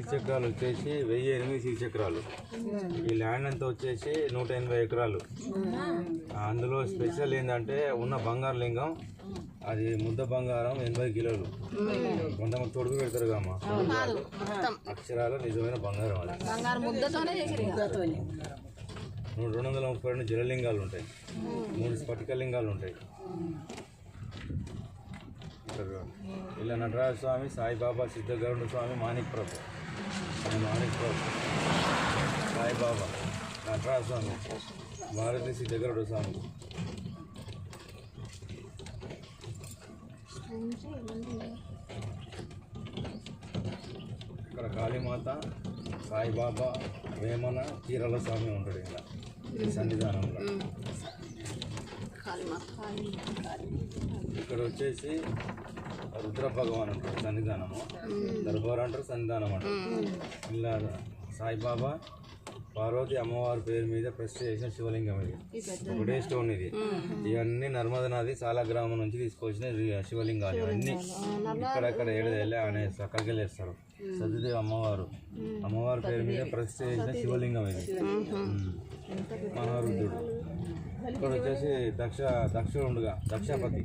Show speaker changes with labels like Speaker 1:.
Speaker 1: శ్రీచక్రాలు వచ్చేసి 1008 శ్రీచక్రాలు. ఈ ల్యాండ్ అంతా వచ్చేసి 180 ఎకరాలు. అందులో స్పెషల్ ఏంటంటే ఉన్న బంగారు లింగం అది ముద్ద బంగారం 80 కిలోలు. కొంతమంది తొడుగు పెడతారు కమ్మా, అక్షరాలు నిజమైన బంగారం. అది 232 జలలింగాలు ఉంటాయి, 3 స్ఫటిక లింగాలు ఉంటాయి. ఇలా నటరాజ స్వామి, సాయిబాబా, సిద్ధగరుడ స్వామి, మాణిక్ ప్రభు, సాయిబాబా, నటరాజ స్వామి, భారతి సిద్ధగరుడ స్వామి. ఇక్కడ కాళీమాత, సాయిబాబా, వేమన, చీరల స్వామి ఉంటాడు ఇలా ఈ సన్నిధానంలో. ఇక్కడ వచ్చేసి రుద్ర భగవాన్ అంటారు సన్నిధానము, దర్బార్ అంటారు, సన్నిధానం అంటారు. ఇలా సాయిబాబా, పార్వతి అమ్మవారి పేరు మీద ప్రతిష్ఠ చేసిన శివలింగం ఇది. ఒకటే స్టోన్ ఇది. ఇవన్నీ నర్మదా నది చాలా గ్రామం నుంచి తీసుకొచ్చిన శివలింగాలు. ఇవన్నీ ఇక్కడక్కడ ఏడదేళ్ళే అనే అక్కడికి వెళ్ళేస్తారు. సతీదేవి అమ్మవారి పేరు మీద ప్రతిష్ఠ చేసిన శివలింగం ఇది. మహారుద్రుడు. ఇక్కడ వచ్చేసి దక్షపతి